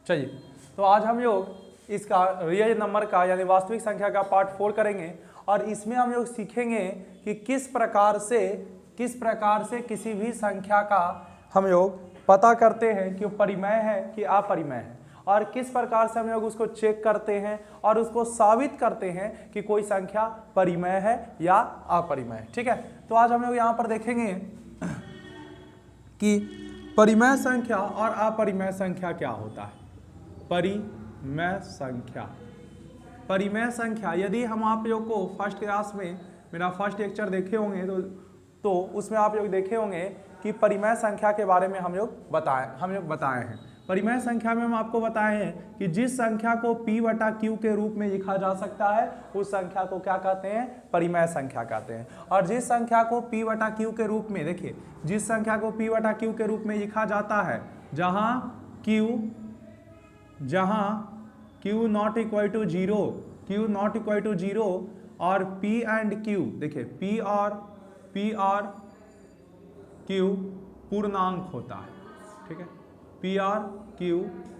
चलिए, तो आज हम लोग इसका रियल नंबर का यानी वास्तविक संख्या का पार्ट 4 करेंगे और इसमें हम लोग सीखेंगे कि किस प्रकार से किसी भी संख्या का हम लोग पता करते हैं कि वो परिमेय है कि अपरिमेय है, और किस प्रकार से हम लोग उसको चेक करते हैं और उसको साबित करते हैं कि कोई संख्या परिमेय है या अपरिमेय है। ठीक है, तो आज हम लोग यहाँ पर देखेंगे कि परिमेय संख्या और अपरिमेय संख्या क्या होता है। परिमेय संख्या यदि हम आप लोग को फर्स्ट क्लास में मेरा फर्स्ट लेक्चर देखे होंगे तो उसमें आप लोग देखे होंगे कि परिमेय संख्या के बारे में हम लोग बताए हैं। परिमेय संख्या में हम आपको बताए हैं कि जिस संख्या को p/q के रूप में लिखा जा सकता है उस संख्या को क्या कहते हैं, परिमेय संख्या कहते हैं। और जिस संख्या को p/q के रूप में, देखिए, जिस संख्या को p/q के रूप में लिखा जाता है जहां q not equal to zero और p एंड q, देखिए p और q पूर्णांक होता है। ठीक है, p और q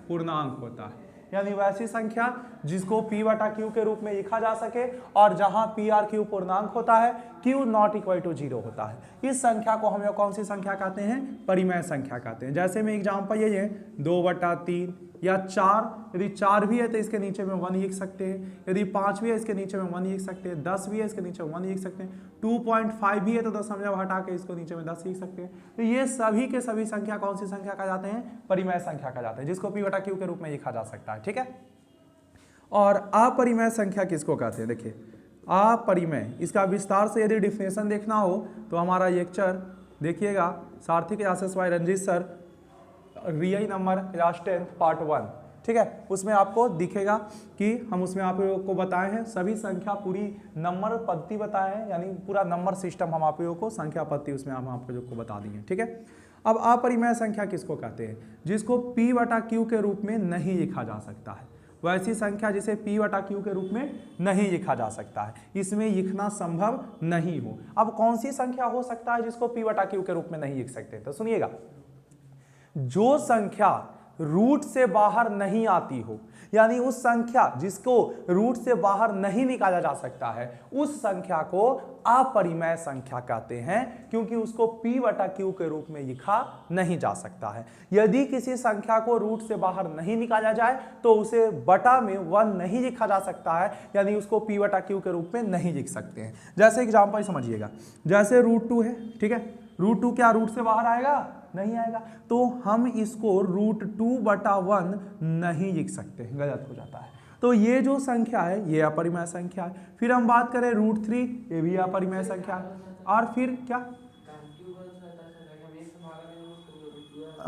पूर्णांक होता है, यानी वैसी संख्या जिसको p/q के रूप में लिखा जा सके और जहां p और q पूर्णांक होता है, q not equal to zero होता है। इस संख्या को हम लोग कौन सी संख्या कहते हैं, परिमेय संख्या कहते हैं। जैसे में एग्जांपल ये है 2/3 या 4, यदि 4 भी है तो इसके नीचे में 1 लिख सकते हैं, यदि 5 भी है इसके नीचे में 1 लिख सकते हैं, 10 भी है इसके नीचे में 1 लिख सकते हैं, 2.5 भी है तो 10 हम लोग हटा के इसको नीचे में 10 लिख सकते हैं। तो ये सभी के सभी संख्या कौन सी संख्या कहा जाते हैं, परिमेय संख्या कहा जाते हैं, जिसको p/q के रूप में लिखा जा सकता है। ठीक है, और अपरिमेय संख्या किसको कहते हैं, देखिए अपरिमेय, इसका विस्तार से यदि डिफिनेशन देखना हो तो हमारा लेक्चर देखिएगा, Sarathi classes by Ranjeet sir, real number class 10 part 1। ठीक है, उसमें आपको दिखेगा कि हम उसमें आप लोगों को बताए हैं सभी संख्या, पूरी नंबर पद्धति बताए हैं, यानी पूरा नंबर सिस्टम हम आप लोगों को, संख्या पद्धति उसमें हम आप लोगों को बता दिए। ठीक है, अब अपरिमेय संख्या किसको कहते हैं, जिसको p/q के रूप में नहीं लिखा जा सकता है, वैसी संख्या जिसे p/q के रूप में नहीं लिखा जा सकता है, इसमें लिखना संभव नहीं हो। अब कौन सी संख्या हो सकता है जिसको p/q के रूप में नहीं लिख सकते, तो सुनिएगा, जो संख्या रूट से बाहर नहीं आती हो, यानी उस संख्या जिसको रूट से बाहर नहीं निकाला जा सकता है, उस संख्या को अपरिमेय संख्या कहते हैं, क्योंकि उसको p/q के रूप में लिखा नहीं जा सकता है। यदि किसी संख्या को रूट से बाहर नहीं निकाला जाए तो उसे बटा में 1 नहीं लिखा जा सकता है, यानी उसको p/q के रूप में नहीं लिख सकते हैं। जैसे एग्जांपल समझिएगा, जैसे √2 है। ठीक है, √2 क्या रूट से बाहर आएगा, नहीं आएगा, तो हम इसको √2/1 नहीं लिख सकते, गलत हो जाता है। तो ये जो संख्या है ये अपरिमेय संख्या है। फिर हम बात करें √3, ये भी अपरिमेय संख्या है। और फिर क्या,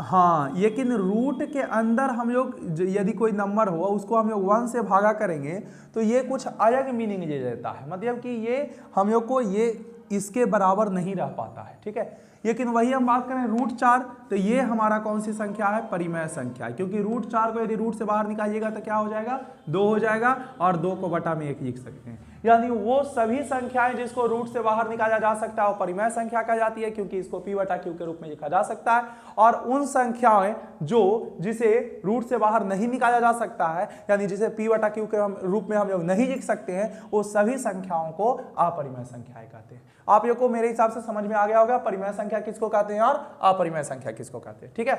हाँ, लेकिन रूट के अंदर हम लोग यदि कोई नंबर हो उसको हम लोग 1 से भागा करेंगे तो ये कुछ अलग मीनिंग ले लेता है, मतलब कि ये हम लोग को ये इसके बराबर नहीं रह पाता है। ठीक है, लेकिन वही हम बात करें √4, तो ये हमारा कौन सी संख्या है, परिमेय संख्या है, क्योंकि √4 को यदि रूट से बाहर निकालिएगा तो क्या हो जाएगा, 2 हो जाएगा, और 2 को बटा में 1 लिख सकते हैं। यानी वो सभी संख्याएं जिसको रूट से बाहर निकाला जा सकता है वो परिमेय संख्या कहा जाती है, क्योंकि इसको p/q के रूप में लिखा जा सकता है। और उन संख्याएं जिसे रूट से बाहर नहीं निकाला जा सकता है, यानी जिसे p/q के रूप में हम लोग नहीं लिख सकते हैं, वो सभी संख्याओं को अपरिमेय संख्याएं कहते हैं। आप लोग को मेरे हिसाब से समझ में आ गया होगा परिमेय संख्या किसको कहते हैं और अपरिमेय संख्या किसको कहते हैं। ठीक है,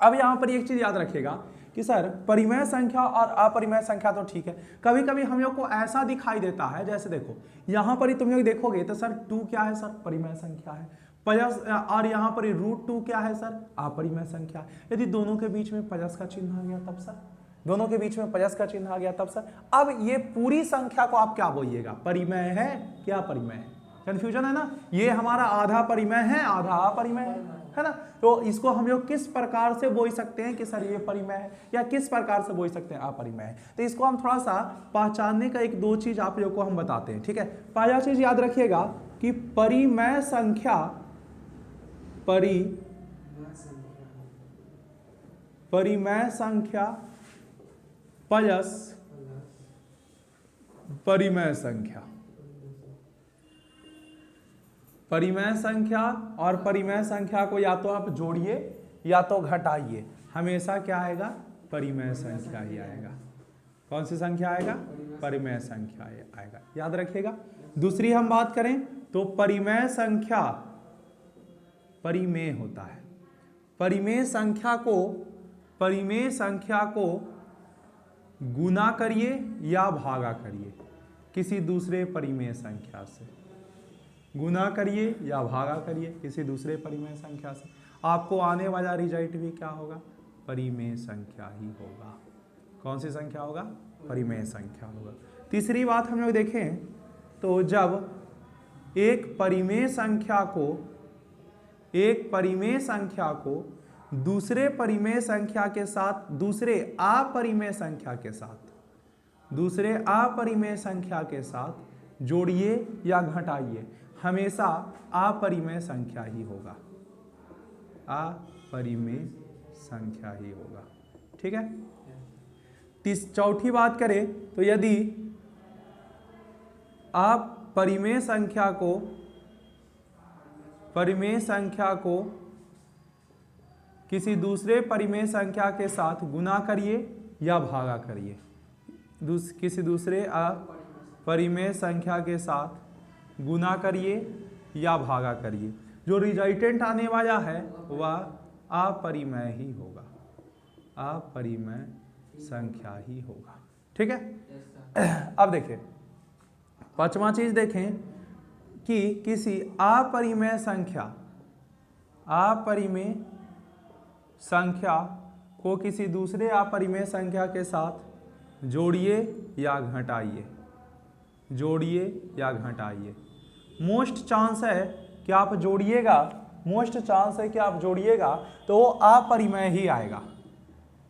अब यहां पर एक चीज याद रखिएगा कि सर परिमेय संख्या और अपरिमेय संख्या तो ठीक है, कभी कभी हम लोग को ऐसा दिखाई देता है, जैसे देखो यहां पर ही तुम लोग देखोगे तो सर 2 क्या है, सर परिमेय संख्या है, प्लस, और यहां पर √2 क्या है, सर अपरिमेय संख्या। यदि दोनों के बीच में प्लस का चिन्ह आ गया तब सर, दोनों के बीच में प्लस का चिन्ह आ गया तब सर, अब ये पूरी संख्या को आप क्या बोलिएगा, परिमेय है क्या अपरिमेय है, कंफ्यूजन है ना, ये हमारा आधा परिमेय है आधा अपरिमेय है ना। तो इसको हम लोग किस प्रकार से बोल सकते हैं कि सर ये परिमेय है, या किस प्रकार से बोल सकते हैं अपरिमेय है, तो इसको हम थोड़ा सा पहचानने का 1-2 चीज आप लोग को हम बताते हैं। ठीक है, पहला चीज याद रखिएगा कि परिमेय संख्या प्लस परिमेय संख्या, परिमेय संख्या और परिमेय संख्या को या तो आप जोड़िए या तो घटाइए, हमेशा क्या आएगा, परिमेय संख्या ही आएगा। कौन सी संख्या आएगा? परिमेय संख्या आएगा, याद रखिएगा। दूसरी हम बात करें तो परिमेय संख्या परिमेय होता है। परिमेय संख्या को गुना करिए या भागा करिए किसी दूसरे परिमेय संख्या से, गुना करिए या भागा करिए किसी दूसरे परिमेय संख्या से, आपको आने वाला रिजल्ट भी क्या होगा? परिमेय संख्या ही होगा। कौन सी संख्या होगा? परिमेय संख्या होगा। तीसरी बात हम लोग देखें तो जब एक परिमेय संख्या को दूसरे अपरिमेय संख्या के साथ जोड़िए या घटाइए, हमेशा अपरिमेय संख्या ही होगा, अपरिमेय संख्या ही होगा। ठीक है। चौथी बात करें तो यदि आप परिमेय संख्या को किसी दूसरे परिमेय संख्या के साथ गुना करिए या भागा करिए, किसी दूसरे परिमेय संख्या के साथ गुना करिए या भागा करिए, जो रिजल्टेंट आने वाला है वह अपरिमेय ही होगा, अपरिमेय संख्या ही होगा। ठीक है। अब देखें पांचवा चीज देखें कि किसी अपरिमेय संख्या को किसी दूसरे अपरिमेय संख्या के साथ जोड़िए या घटाइए, मोस्ट चांस है कि आप जोड़िएगा तो वो अपरिमेय ही आएगा।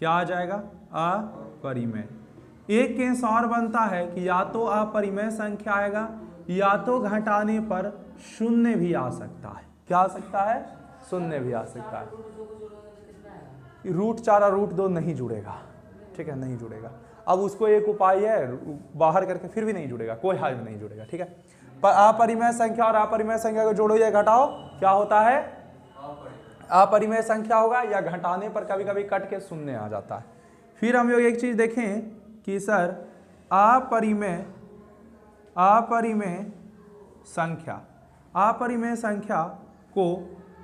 क्या आ जाएगा? अपरिमेय। एक केस और बनता है कि या तो अपरिमेय संख्या आएगा या तो घटाने पर शून्य भी आ सकता है। क्या आ सकता है? शून्य भी आ सकता है। √4 √2 नहीं जुड़ेगा। ठीक है, नहीं जुड़ेगा। अब उसको एक उपाय है, बाहर करके फिर भी नहीं जुड़ेगा, कोई हाल में नहीं जुड़ेगा। ठीक है। पर अपरिमेय संख्या और अपरिमेय संख्या को जोड़ो या घटाओ, क्या होता है? अपरिमेय संख्या होगा, या घटाने पर कभी कभी कट के शून्य आ जाता है। फिर हम लोग एक चीज देखें कि सर अपरिमेय संख्या को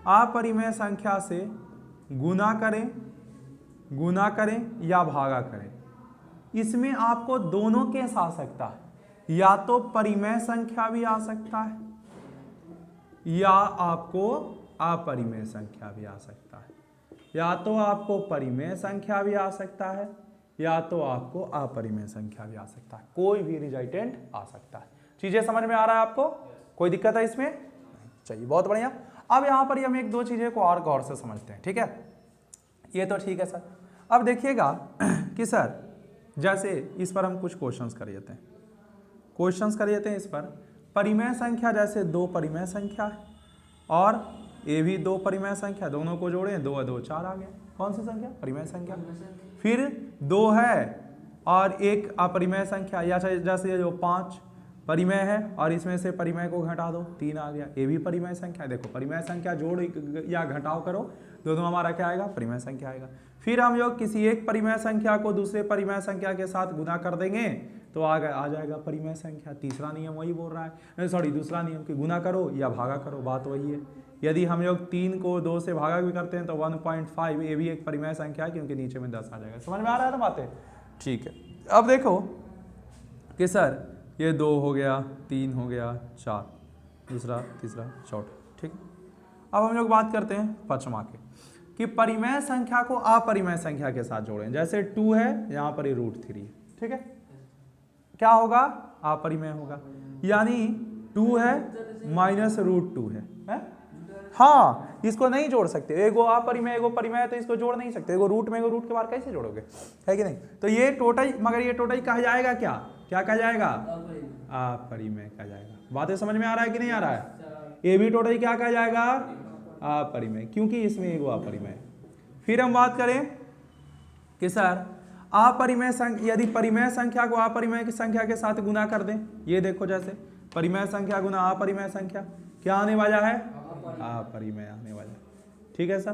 अपरिमेय संख्या से गुना करें या भागा करें, इसमें आपको दोनों केस आ सकता है। या तो परिमेय संख्या भी आ सकता है या आपको अपरिमेय संख्या भी आ सकता है, या तो आपको परिमेय संख्या भी आ सकता है या तो आपको अपरिमेय संख्या भी आ सकता है। कोई भी रिजल्टेंट आ सकता है। चीजें समझ में आ रहा है आपको? कोई दिक्कत है इसमें? चाहिए, बहुत बढ़िया। अब यहां पर हम एक दो चीजें को और गौर से समझते हैं। ठीक है, ये तो ठीक है सर। अब देखिएगा कि सर जैसे इस पर हम कुछ क्वेश्चंस कर लेते हैं। इस पर परिमेय संख्या जैसे 2 परिमेय संख्या है और ये भी 2 परिमेय संख्या, दोनों को जोड़ें 2 2 4 आ गया। कौन सी संख्या? परिमेय संख्या। फिर 2 है और एक अपरिमेय संख्या, या जैसे जो 5 परिमेय है और इसमें से परिमेय को घटा दो 3 आ गया, ये भी परिमेय संख्या है। देखो परिमेय संख्या जोड़ या घटाव करो, दोनों हमारा क्या आएगा? परिमेय संख्या आएगा। फिर हम लोग किसी एक परिमेय संख्या को दूसरे परिमेय संख्या के साथ गुना कर देंगे तो आ जाएगा परिमेय संख्या। तीसरा नियम वही बोल रहा है, दूसरा नियम कि गुना करो या भागा करो, बात वही है। यदि हम लोग 3 को 2 से भागा भी करते हैं तो 1.5, ये भी एक परिमेय संख्या है क्योंकि नीचे में 10 आ जाएगा। समझ में आ रहा है ना बातें? ठीक है। अब देखो कि सर ये 2 हो गया, 3 हो गया, 4, दूसरा, तीसरा, चौथा। ठीक है। अब हम लोग बात करते हैं पांचवा के कि परिमेय संख्या को अपरिमेय संख्या के साथ जोड़ें। जैसे 2 है, यहाँ पर ये √3 है। ठीक है, क्या होगा? अपरिमेय होगा, यानी 2 है माइनस √2 है। हाँ, इसको नहीं जोड़ सकते। एगो अपरिमेय एगो परिमेय है तो इसको जोड़ नहीं सकते। एगो रूट में एगो रूट के बाहर कैसे जोड़ोगे? है कि नहीं? तो ये टोटल, मगर ये टोटल कहा जाएगा क्या कहा जाएगा? अपरिमेय कहा जाएगा। बातें समझ में आ रहा है कि नहीं आ रहा है? ये भी टोटल क्या कहा जाएगा? अपरिमेय, क्योंकि इसमें एगो अपरिमेय। फिर हम बात करें कि सर अपरिमेय संख्या, यदि परिमेय संख्या को अपरिमेय की संख्या के साथ गुना कर दें, ये देखो जैसे परिमेय संख्या गुना अपरिमेय संख्या, क्या आने वाला है? अपरिमेय आने वाला है। ठीक है सर।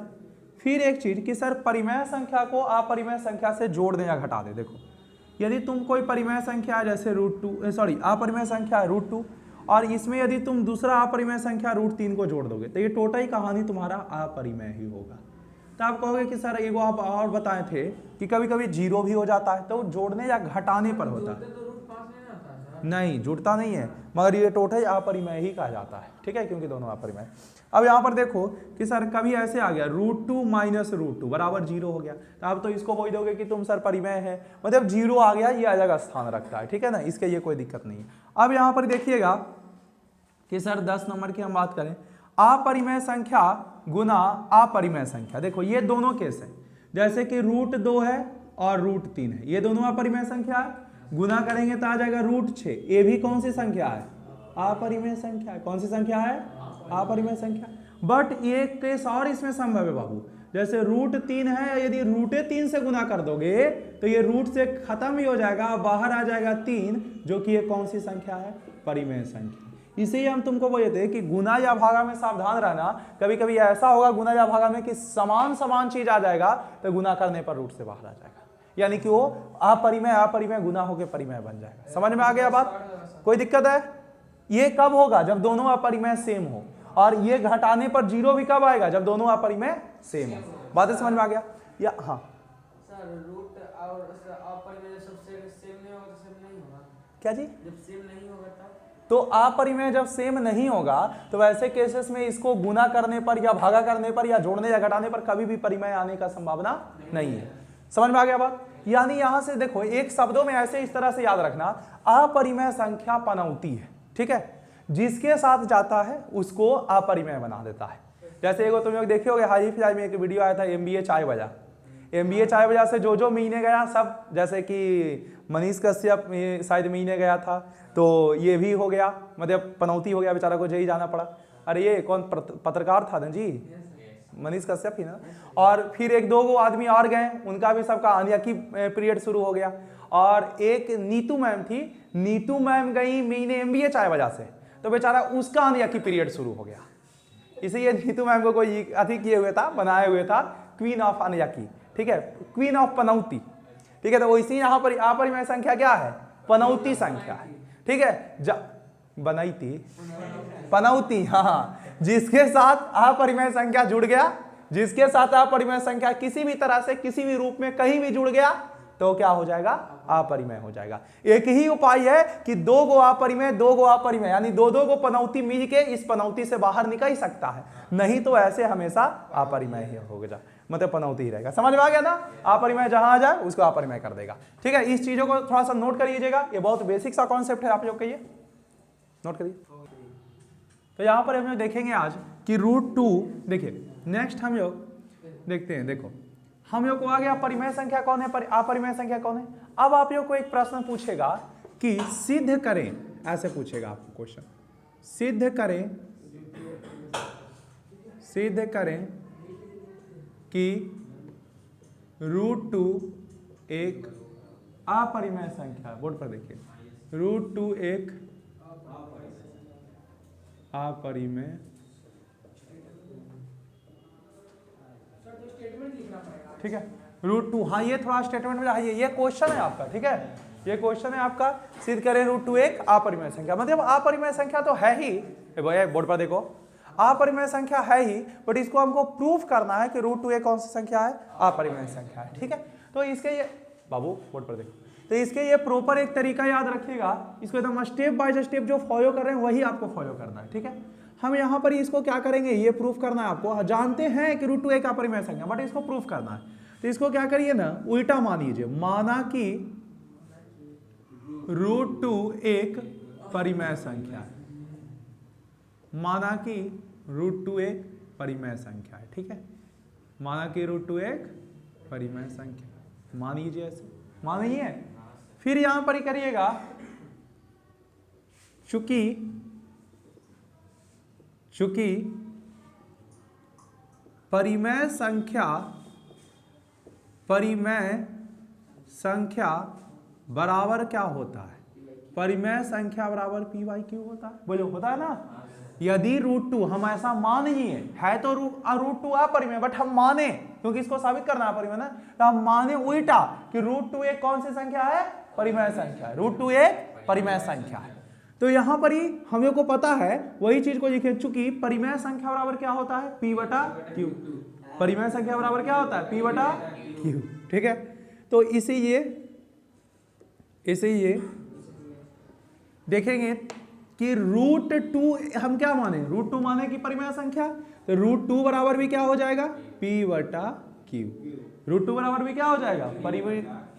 फिर एक चीज कि सर परिमेय संख्या को अपरिमेय संख्या से जोड़ दें या घटा दें। देखो यदि तुम कोई परिमेय संख्या जैसे अपरिमेय संख्या √2 और इसमें यदि तुम दूसरा अपरिमेय संख्या √3 को जोड़ दोगे तो ये टोटल ही कहानी तुम्हारा अपरिमेय ही होगा। तो आप कहोगे कि सर एगो आप और बताए थे कि कभी कभी 0 भी हो जाता है, तो जोड़ने या घटाने पर होता है, नहीं जुड़ता नहीं है, मगर ये टोटल अपरिमेय ही कहा जाता है, ठीक है, क्योंकि दोनों अपरिमेय। अब यहाँ पर देखो कि सर कभी ऐसे आ गया √2 - √2 बराबर 0 हो गया, तो आप तो इसको बोल दोगे कि तुम सर परिमेय है, मतलब 0 आ गया, ये अलग स्थान रखता है, ठीक है ना, इसके ये कोई दिक्कत नहीं है। अब यहाँ पर देखिएगा कि सर 10 नंबर की हम बात करें, अपरिमेय संख्या गुना अपरिमेय संख्या। देखो ये दोनों केस है, जैसे कि √2 है और √3 है, ये दोनों अपरिमेय संख्या है, गुना करेंगे तो आ जाएगा √6। ये भी कौन सी संख्या है? अपरिमेय संख्या है। कौन सी संख्या है? अपरिमेय संख्या। बट ये केस और इसमें संभव है बाबू, जैसे √3 है, यदि √3 से गुना कर दोगे तो ये रूट से खत्म ही हो जाएगा, बाहर आ जाएगा 3, जो कि ये कौन सी संख्या है? परिमेय संख्या। इसीलिए हम तुमको बोले थे कि गुना या भागा में सावधान रहना, कभी कभी ऐसा होगा गुना या भागा में कि समान चीज आ जाएगा तो गुना करने पर रूट से बाहर आ जाएगा, यानी कि वो अपरिमेय गुना होकर परिमेय बन जाएगा। समझ में आ गया बात? कोई दिक्कत है? ये कब होगा? जब दोनों अपरिमेय सेम हो, और ये घटाने पर 0 भी कब आएगा? जब दोनों अपरिमेय सेम हो। बातें समझ में आ गया? या हाँ सर रूट और अपरिमेय सब सेम नहीं होगा तो सेम नहीं होगा क्या जी? जब सेम नहीं होगा तब तो अपरिमेय जब सेम नहीं होगा तो वैसे केसेस में इसको गुना करने पर या भागा करने पर या जोड़ने या घटाने पर कभी भी परिमेय आने का संभावना नहीं है। समझ में आ गया बात? यानी यहां से देखो एक शब्दों में ऐसे इस तरह से याद रखना, अपरिमेय संख्या पनौती है, ठीक है, जिसके साथ जाता है उसको अपरिमेय बना देता है। जैसे एगो तुम लोग देखे होगे हाई फिलहाल में एक वीडियो आया था MBA चाय बजा, MBA चाय बजा से जो महीने गया सब, जैसे कि मनीष कश्यप शायद महीने गया था, तो ये भी हो गया, मतलब पनौती हो गया, बेचारा को यही जाना पड़ा। अरे ये कौन पत्रकार था ना जी? मनीष कश्यप ही ना। और फिर 1-2 आदमी और गए, उनका भी सबका अनियकी पीरियड शुरू हो गया। और एक नीतू मैम थी, नीतू मैम गई महीने MBA चाय बजा से, तो बेचारा उसका अनियकी पीरियड शुरू हो गया। इसलिए नीतू मैम को कोई अति किए हुए था, बनाए हुए था क्वीन ऑफ अनियकी, ठीक है, क्वीन ऑफ पनौती, ठीक है। तो इसी यहाँ पर अपरिमेय संख्या क्या है? पनौती संख्या है, ठीक है, बनैती पनौती, हाँ, जिसके साथ अपरिमेय संख्या जुड़ गया, जिसके साथ अपरिमेय संख्या किसी भी तरह से किसी भी रूप में कहीं भी जुड़ गया तो क्या हो जाएगा? अपरिमेय हो जाएगा। एक ही उपाय है कि 2 गो अपरिमेय 2 गो अपरिमेय, यानी 2 गो पनौती मिल के इस पनौती से बाहर निकल सकता है, नहीं तो ऐसे हमेशा अपरिमेय ही होगा, मतलब पनौती ही रहेगा। समझ में आ गया ना? अपरिमेय जहां आ जाए उसको अपरिमेय कर देगा, ठीक है। इस चीजों को थोड़ा सा नोट करिएगा, ये बहुत बेसिक सा कॉन्सेप्ट है, आप लोग कहिए, नोट करिए। तो यहां पर हम लोग देखेंगे आज कि √2, देखिए नेक्स्ट हम लोग देखते हैं। देखो हम लोग को आ गया परिमेय संख्या कौन है, अपरिमेय संख्या कौन है। अब आप लोग को एक प्रश्न पूछेगा कि सिद्ध करें, ऐसे पूछेगा आपको क्वेश्चन, सिद्ध करें कि √2 एक अपरिमेय संख्या, बोर्ड पर देखिए, √2 एक अपरिमेय, ठीक है, √2, हाँ ये थोड़ा स्टेटमेंट में ये क्वेश्चन है आपका, ठीक है, ये क्वेश्चन है आपका, सिद्ध करें √2 एक अपरिमेय संख्या। मतलब अपरिमेय संख्या तो है ही, बोर्ड पर देखो, अपरिमेय संख्या है ही, बट इसको हमको प्रूफ करना है कि √2 एक कौन सी संख्या है? अपरिमेय संख्या है, ठीक है। तो इसके ये बाबू बोर्ड पर देखो, तो इसके ये प्रॉपर एक तरीका याद रखिएगा, इसको एकदम स्टेप बाय स्टेप जो फॉलो कर रहे हैं वही आपको फॉलो करना है, ठीक है। हम यहाँ पर इसको क्या करेंगे, ये प्रूफ करना है आपको, जानते हैं कि √2 एक अपरिमेय संख्या, बट इसको प्रूफ करना है, तो इसको क्या करिए ना, उल्टा मान लीजिए, माना कि √2 एक परिमेय संख्या है, माना कि √2 एक परिमेय संख्या है, ठीक है, माना कि √2 एक परिमेय संख्या, मान लीजिए, ऐसे मानिए। फिर यहां पर ही करिएगा, चूंकि परिमेय संख्या बराबर क्या होता है? परिमेय संख्या बराबर P/Q होता है, बोलो होता है ना? यदि √2 हम ऐसा मान ही है तो √2 अपरिमेय, बट हम माने क्योंकि इसको साबित करना है अपरिमेय ना, तो हम माने उल्टा कि √2 एक कौन सी संख्या है, परिमेय संख्या है, √2 एक परिमेय संख्या है। तो यहां पर ही हम लोग को पता है वही चीज को लिखे, चूंकि परिमेय संख्या बराबर क्या होता है, P/Q। परिमेय संख्या बराबर क्या होता है, P/Q। ठीक है, तो इसे ये देखेंगे कि √2 हम क्या माने, √2 माने कि परिमेय संख्या, तो √2 बराबर भी क्या हो जाएगा, P/Q। √2 बराबर भी क्या हो जाएगा,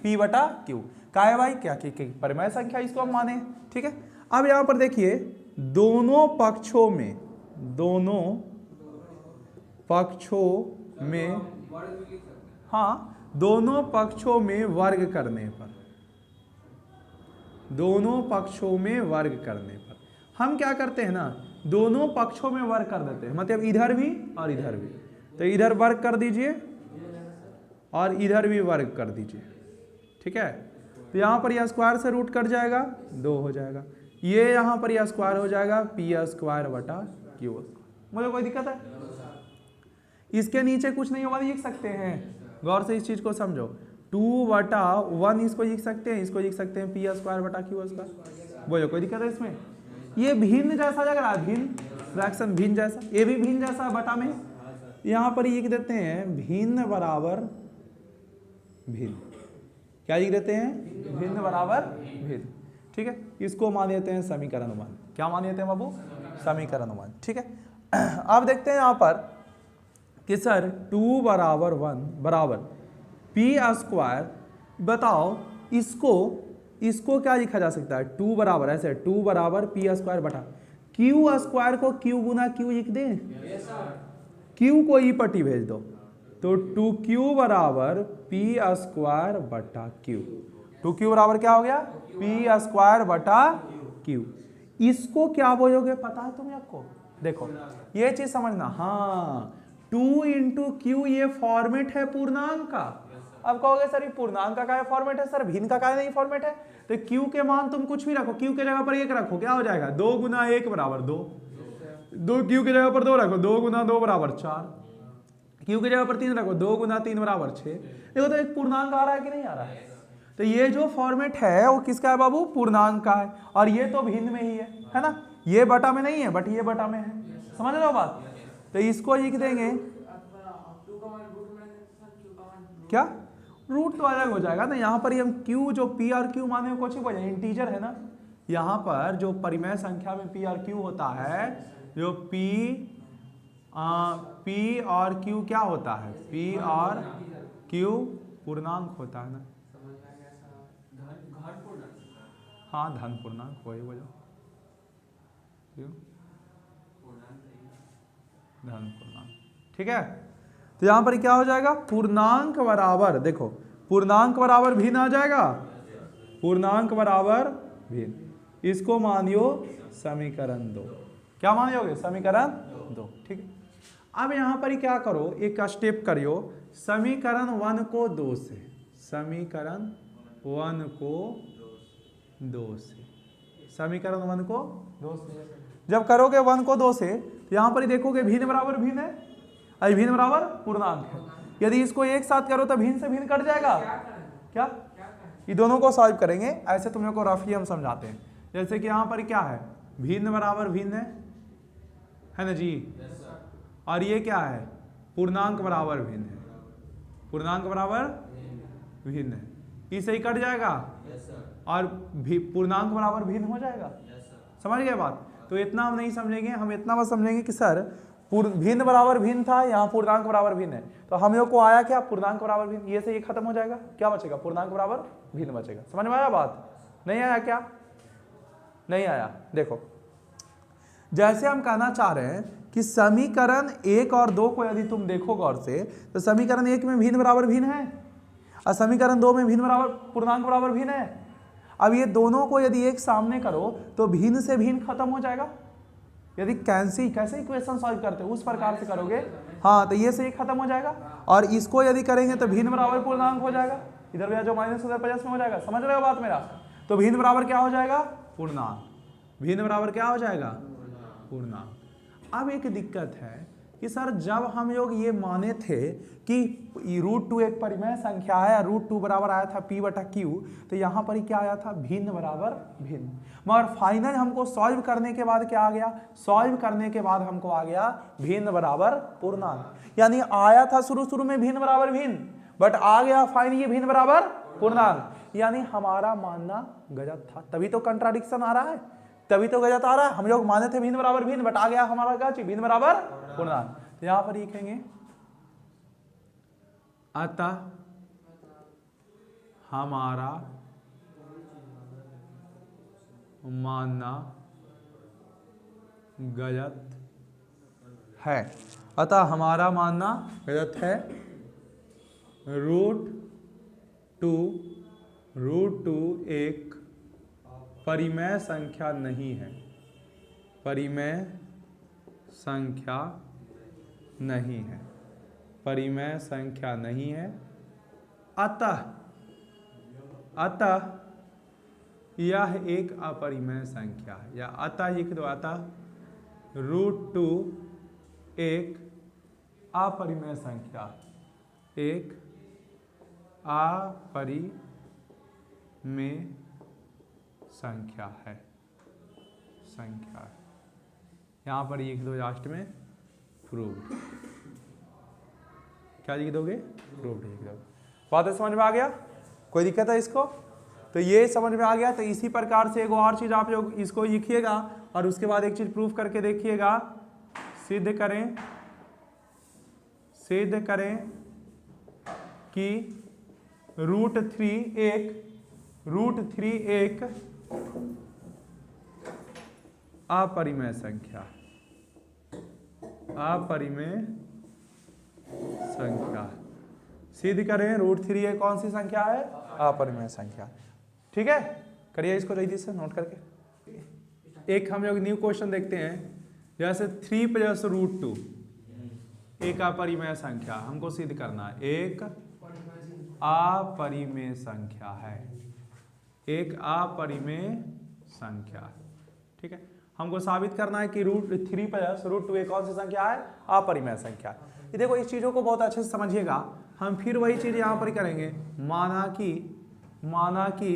P/Q। क्या है भाई, क्या कि परिमेय संख्या, इसको हम माने। ठीक है, अब यहां पर देखिए दोनों पक्षों में हाँ, दोनों पक्षों में वर्ग करने पर, हम क्या करते हैं ना, दोनों पक्षों में वर्ग कर देते हैं, मतलब इधर भी और इधर भी। तो इधर वर्ग कर दीजिए और इधर भी वर्ग कर दीजिए। ठीक है, तो यहां पर यह स्क्वायर से रूट कट जाएगा, 2 हो जाएगा। ये यहां पर यह स्क्वायर हो जाएगा, P²/Q। मुझे कोई दिक्कत है, इसके नीचे कुछ नहीं होगा, लिख सकते हैं, गौर से इस चीज को समझो। 2/1 इसको लिख सकते हैं, इसको लिख सकते हैं P²/Q²। बोलो कोई दिक्कत है इसमें, ये भिन्न जैसा लग रहा है, भिन्न फ्रैक्शन भिन्न जैसा, ये भी भिन्न जैसा है बटा में। यहां पर लिख देते हैं भिन्न बराबर भिन्न, क्या लिख देते हैं, भिन्न बराबर भिन्न। ठीक है, इसको मान लेते हैं समीकरण 1। क्या मान लेते हैं बाबू, समीकरण 1। ठीक है, अब देखते हैं यहां पर कि सर 2 बराबर 1 बराबर P²। बताओ इसको क्या लिखा जा सकता है, 2 बराबर ऐसे, 2 बराबर P² बटा Q² को Q गुना Q लिख दें, Q को ई पट्टी भेज दो, तो 2Q बराबर P² बटा Q। 2Q बराबर क्या हो गया, P² बटा Q। इसको क्या बोलोगे पता है तुम्हें, आपको देखो ये चीज समझना। हाँ, 2 × Q ये फॉर्मेट है पूर्णांक का। अब कहोगे सर ये पूर्णांक का क्या फॉर्मेट है, सर भिन्न का क्या नहीं फॉर्मेट है। तो Q के मान तुम कुछ भी रखो, Q के जगह पर 1 रखो, क्या हो जाएगा, 2 × 1 बराबर 2। 2 Q के जगह पर 2 रखो, 2 × 2 बराबर 4। Q की जगह पर 3 रखो, 2 × 3 बराबर 6। देखो तो एक पूर्णांक आ रहा है कि नहीं आ रहा है। तो ये जो फॉर्मेट है वो किसका है बाबू, पूर्णांक का है, और ये तो भिन्न में ही है ना, ये बटा में नहीं है बट ये बटा में है। समझ रहे हो बात, तो इसको लिख देंगे क्या, रूट तो अलग हो जाएगा ना। यहाँ पर हम Q जो P और Q माने कुछ ही बोले, इंटीजर है ना। यहाँ पर जो परिमेय संख्या में P और Q होता है, जो P और Q क्या होता है, P और Q पूर्णांक होता है ना। हाँ, धन पूर्णांक वही बोलो, धन पूर्णांक। ठीक है, तो यहां पर क्या हो जाएगा, पूर्णांक बराबर, देखो पूर्णांक बराबर भिन्न आ जाएगा, पूर्णांक बराबर भिन्न। इसको मानियो समीकरण 2। क्या मानियोगे, समीकरण 2। ठीक है, अब यहां पर क्या करो, एक स्टेप करियो, समीकरण 1 को 2 से, समीकरण 1 को 2 से, समीकरण 1 को 2 से जब करोगे 1 को 2 से, तो यहां पर ही देखोगे भिन्न बराबर भिन्न है, और भिन्न बराबर पूर्णांक है। यदि इसको एक साथ करो तो भिन्न से भिन्न कट जाएगा। क्या ये दोनों को सॉल्व करेंगे, ऐसे तुम लोग को रफली हम समझाते हैं। जैसे कि यहां पर क्या है, भिन्न बराबर भिन्न है ना जी, और ये क्या है, पूर्णांक बराबर भिन्न है, पूर्णांक बराबर भिन्न है, इसे ही कट जाएगा और पूर्णांक बराबर भिन्न हो जाएगा। समझ गए बात। तो इतना हम नहीं समझेंगे, हम इतना बस समझेंगे कि सर भिन्न बराबर भिन्न था, यहाँ पूर्णांक बराबर भिन्न है, तो हम लोग को आया क्या, पूर्णांक बराबर भिन्न, ये से ये खत्म हो जाएगा, क्या बचेगा, पूर्णांक बराबर भिन्न बचेगा। समझ में आया बात, नहीं आया क्या, नहीं आया। देखो जैसे हम कहना चाह रहे हैं कि समीकरण 1 और 2 को यदि तुम देखो गौर से, तो समीकरण 1 में भिन्न बराबर भिन्न है और समीकरण 2 में भिन्न बराबर पूर्णांक बराबर भिन्न है। अब ये दोनों को यदि एक सामने करो तो भिन्न से भिन्न खत्म हो जाएगा। यदि कैसे इक्वेशन सॉल्व करते हो उस प्रकार से करोगे, हाँ, तो ये से एक खत्म हो जाएगा, और इसको यदि करेंगे तो भिन्न बराबर पूर्णांक हो जाएगा, इधर भी जो माइनस उधर प्लस में हो जाएगा। समझ रहे हो बात मेरा। तो भिन्न बराबर क्या हो जाएगा, पूर्णांक, भिन्न बराबर क्या हो जाएगा, पूर्णांक। अब एक दिक्कत है कि सर जब हम लोग ये माने थे कि √2 एक परिमेय संख्या है, √2 बराबर आया था P बटा Q, तो यहाँ पर ही क्या आया था, भिन्न बराबर भिन्न। मगर फाइनल हमको सॉल्व करने के बाद क्या आ गया, सॉल्व करने के बाद हमको आ गया भिन्न बराबर पूर्णांक। यानी आया था शुरू में भिन्न बराबर भिन्न, बट आ गया फाइनली भिन्न बराबर पूर्णांक। यानी हमारा मानना गलत था, तभी तो कंट्राडिक्शन आ रहा है, तभी तो गलत आ रहा है। हम लोग माने थे भिन्न बराबर भिन्न, बट आ गया हमारा क्या चीज, भिन्न बराबर पूर्णांक। तो यहां पर लिखेंगे अतः हमारा मानना गलत है, अतः हमारा मानना गलत है। √2 एक परिमेय संख्या नहीं है, परिमेय संख्या नहीं है, परिमेय संख्या नहीं है। अतः यह एक अपरिमेय संख्या है, या अतः लिख दो, अतः √2 एक अपरिमेय संख्या, एक अपरिमेय संख्या है, यहां पर लिख दो लास्ट में प्रूव्ड। क्या लिख दोगे, प्रूव्ड लिख दोगे। बात समझ में आ गया, कोई दिक्कत है इसको, तो ये समझ में आ गया। तो इसी प्रकार से एक और चीज आप लोग इसको लिखिएगा और उसके बाद एक चीज प्रूफ करके देखिएगा, सिद्ध करें कि √3 एक अपरिमेय संख्या, सिद्ध करें √3 एक कौन सी संख्या है, अपरिमेय संख्या। ठीक है, करिए इसको जल्दी से नोट करके। एक हम लोग न्यू क्वेश्चन देखते हैं, जैसे 3 + √2 एक अपरिमेय संख्या, हमको सिद्ध करना है, एक अपरिमेय संख्या है, एक अपरिमेय संख्या। ठीक है, हमको साबित करना है कि √3 + √2 एक कौन सी संख्या है, अपरिमेय संख्या। ये देखो, इस चीजों को बहुत अच्छे से समझिएगा। हम फिर वही चीज यहां पर करेंगे, माना कि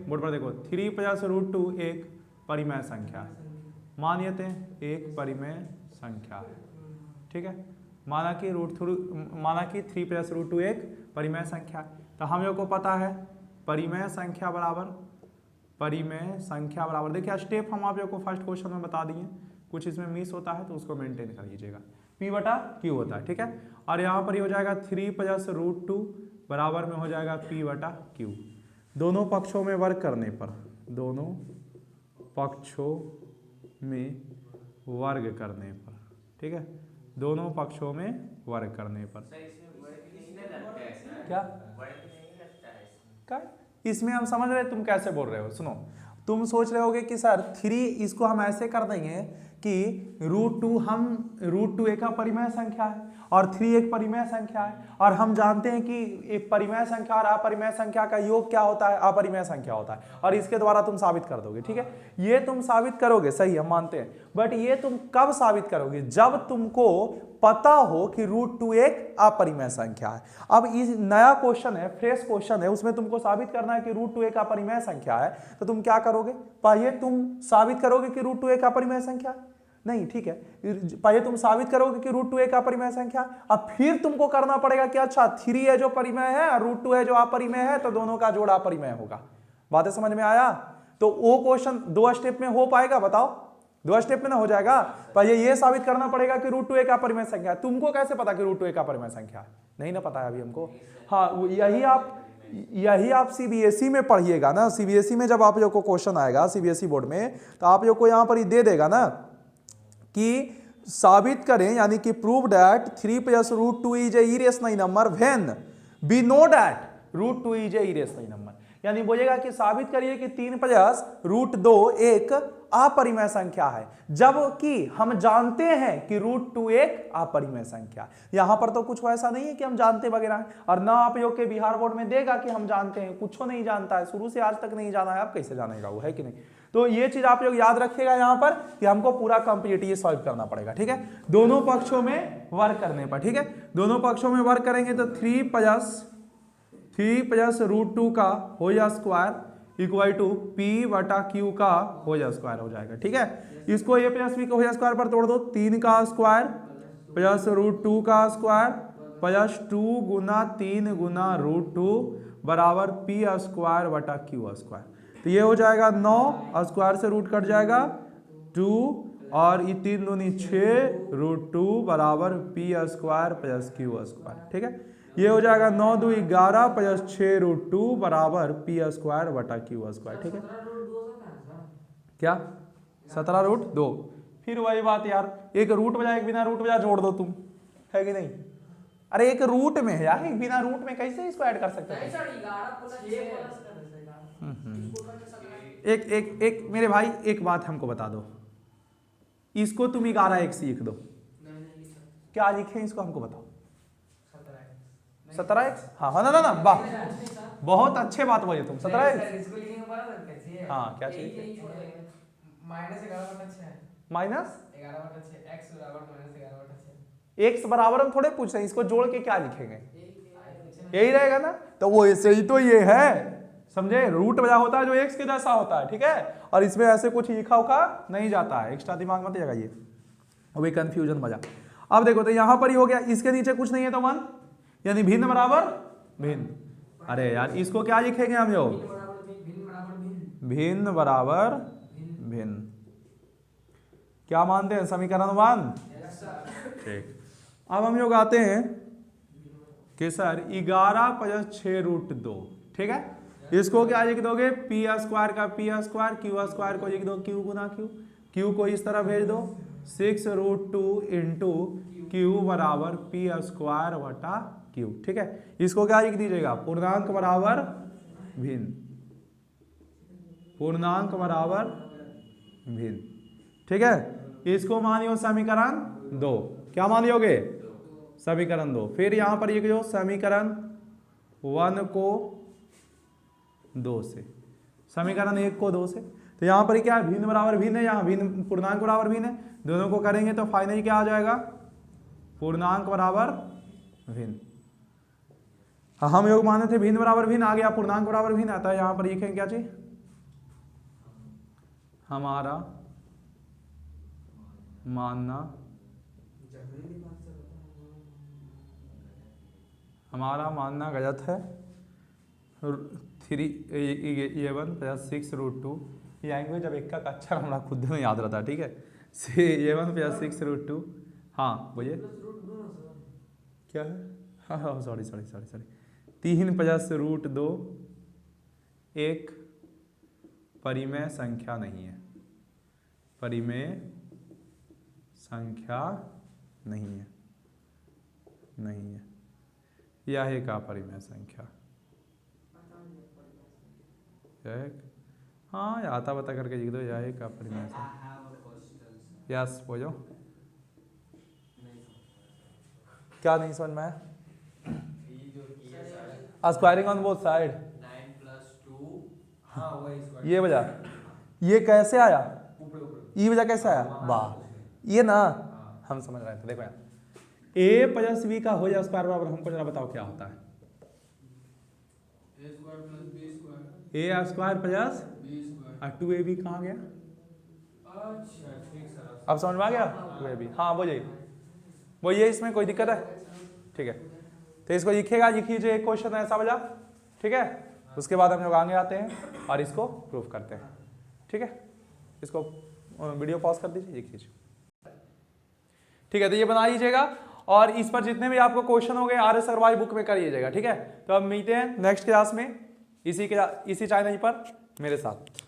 बोर्ड पर देखो 3 + √2 एक परिमेय संख्या है, मानिए एक परिमेय संख्या है। ठीक है, माना कि 3 + √2 एक परिमेय संख्या। तो हम लोग को पता है परिमेय संख्या बराबर, देखिए स्टेप हम आप लोग को फर्स्ट क्वेश्चन में बता दिए, कुछ इसमें मिस होता है तो उसको मेंटेन कर लीजिएगा। P बटा Q होता है, ठीक है, और यहाँ पर ही हो जाएगा 3 + √2 बराबर में हो जाएगा P बटा Q। दोनों पक्षों में वर्ग करने पर, ठीक है, दोनों पक्षों में वर्ग करने पर क्या इसमें हम समझ रहे, तुम कैसे बोल रहे हो, सुनो, तुम सोच रहे होगे कि सर 3 इसको हम ऐसे कर देंगे कि √2 एक परिमेय संख्या है और 3 एक परिमेय संख्या है, और हम जानते हैं कि एक परिमेय संख्या और अपरिमेय संख्या का योग क्या होता है, अपरिमेय संख्या होता है, और इसके द्वारा तुम साबित कर दोगे। ठीक है, ये तुम साबित करोगे, सही हम मानते हैं, बट ये तुम कब साबित करोगे, जब तुमको पता हो कि √2 एक अपरिमेय संख्या है। अब इस नया क्वेश्चन है, फ्रेश क्वेश्चन है, उसमें तुमको साबित करना है कि √2 एक अपरिमेय संख्या है, तो तुम क्या करोगे, पहले तुम साबित करोगे कि √2 एक अपरिमेय संख्या नहीं, ठीक है, पहले तुम साबित करोगे कि √2 एक अपरिमेय संख्या, अब फिर तुमको करना पड़ेगा कि अच्छा 3 है जो परिमेय है और √2 है जो अपरिमेय है, तो दोनों का जोड़ अपरिमेय होगा। बातें समझ में आया? तो वो क्वेश्चन 2 स्टेप में हो पाएगा, बताओ, 2 स्टेप में ना हो जाएगा। पहले ये साबित करना पड़ेगा कि √2 एक अपरिमेय संख्या। तुमको कैसे पता कि √2 एक अपरिमेय संख्या नहीं ना पता है अभी हमको। हाँ, यही आप सीबीएसई में पढ़िएगा ना, सीबीएसई में जब आप लोग को क्वेश्चन आएगा सीबीएसई बोर्ड में, तो आप लोग को यहाँ पर ही दे देगा ना कि साबित करें, यानी कि prove that 3 + √2 is a irrational number when we know that √2 is a irrational number. यानी बोलेगा कि साबित करिए कि 3 + √2 एक अपरिमेय संख्या है, जबकि हम जानते हैं कि √2 एक अपरिमेय संख्या। यहां पर तो कुछ ऐसा नहीं है कि हम जानते वगैरह हैं, और ना आप लोग के बिहार बोर्ड में देगा कि हम जानते हैं, कुछ नहीं जानता है, शुरू से आज तक नहीं जाना है, आप कैसे जानेगा वो, है कि नहीं। तो ये चीज आप लोग याद रखिएगा यहाँ पर कि हमको पूरा कंप्लीट सॉल्व करना पड़ेगा, ठीक है, दोनों पक्षों में वर्क करने पर, ठीक है। दोनों पक्षों में वर्क करेंगे तो 3 प्लस √2 का whole square equal to P बटा Q का होल स्क्वायर हो जाएगा, ठीक है। इसको A प्लस B का होल स्क्वायर पर तोड़ दो, 3 का स्क्वायर प्लस √2 का स्क्वायर प्लस 2 गुना 3 गुना √2 बराबर P स्क्वायर बटा Q स्क्वायर। तो ये हो जाएगा 9, स्क्वायर से रूट कट जाएगा 2 और ये 3 दूनी 6 √2 बराबर P square plus Q square, ठीक है। ये हो जाएगा 9 2 11 प्लस 6 √2 बराबर P स्क्वायर बटा Q स्क्वायर, ठीक है। क्या 17√2? फिर वही बात यार, एक रूट बजा एक बिना रूट बजा जोड़ दो तुम, है कि नहीं? अरे एक रूट में है यार, एक बिना रूट में कैसे इसको ऐड कर सकते हैं? एक मेरे भाई एक बात हमको बता दो, इसको तुम 11x लिख दो, क्या लिखें इसको हमको बताओ। 17x, हाँ हाँ ना वाह, बहुत अच्छे बात बोले तुम, 17x। हाँ क्या चाहिए? x बराबर हम थोड़े पूछ रहे हैं, इसको जोड़ के क्या लिखेंगे, यही रहेगा ना। तो वो ऐसे ही तो ये है, समझे, रूट बजा होता है जो x के जैसा होता है, ठीक है। और इसमें ऐसे कुछ लिखा उखा नहीं जाता है, एक्स्ट्रा दिमाग मत लगाइए, वही कंफ्यूजन बजा। अब देखो तो यहाँ पर ही हो गया, इसके नीचे कुछ नहीं है तो 1, यानी भिन्न बराबर भिन्न। अरे यार इसको क्या लिखेंगे हम लोग, भिन्न बराबर भिन्न, क्या मानते हैं, समीकरण 1, ठीक। अब हम लोग आते हैं कि सर 11 प्लस 6 √2, ठीक है। इसको क्या लिख दोगे, P स्क्वायर का P स्क्वायर, Q स्क्वायर को लिख दो Q गुना Q को इस तरह भेज दो, 6 √2 इंटू Q बराबर P स्क्वायर बटा Q, ठीक है। इसको क्या लिख दीजिएगा, पूर्णांक बराबर भिन्न, पूर्णांक बराबर भिन्न, ठीक है। इसको मानियो समीकरण 2, क्या मानियोगे, समीकरण 2। फिर यहां पर लिख दो समीकरण 1 को 2 से, समीकरण 1 को 2 से। तो यहां पर क्या है, भिन्न बराबर भिन्न है, यहाँ भिन्न पूर्णांक बराबर भिन्न है, दोनों को करेंगे तो फाइनली क्या आ जाएगा, पूर्णांक बराबर भिन्न। हम लोग माने थे भिन्न बराबर भिन्न, आ गया पूर्णांक बराबर भिन्न आता है। यहां पर लिखेंगे क्या चीज, हमारा मानना गलत है, 3 प्लस 6 √2, ये लैंग्वेज अब एक का अक्षर हमारा खुद में याद रहता है, ठीक है। 11 प्लस 6 √2, हाँ बोलिए क्या है, हाँ सॉरी 3 प्लस √2 एक परिमेय संख्या नहीं है, परिमेय संख्या नहीं है, यह एक अपरिमेय संख्या, हाँ आता बता करके लिख दो, यह एक अपरिमेय संख्या। यस बोलो, क्या नहीं समझ में आया, स्क्वायरिंग ऑन बोथ साइड, 9 + 2, ये वजह, ये कैसे आया, ये वजह कैसे आया, वाह, ये ना हम समझ रहे थे। देखो यार, a प्लस b का होल स्क्वायर बराबर, हमको जरा बताओ क्या होता है, a स्क्वायर प्लस 2ab कहाँ गया, अब समझ में आ गया, 2ab, हाँ वो ये इसमें कोई दिक्कत है, ठीक है। तो इसको लिखिएगा, लिखिए क्वेश्चन ऐसा बजा, ठीक है। उसके बाद हम लोग आगे आते हैं और इसको प्रूफ करते हैं, ठीक है। इसको वीडियो पॉज कर दीजिए, लिखिए, ठीक है। तो ये बना लीजिएगा और इस पर जितने भी आपको क्वेश्चन हो गए RS अग्रवाल बुक में कर लीजिएगा, ठीक है। तो अब मिलते हैं नेक्स्ट क्लास में इसी चैनल पर मेरे साथ।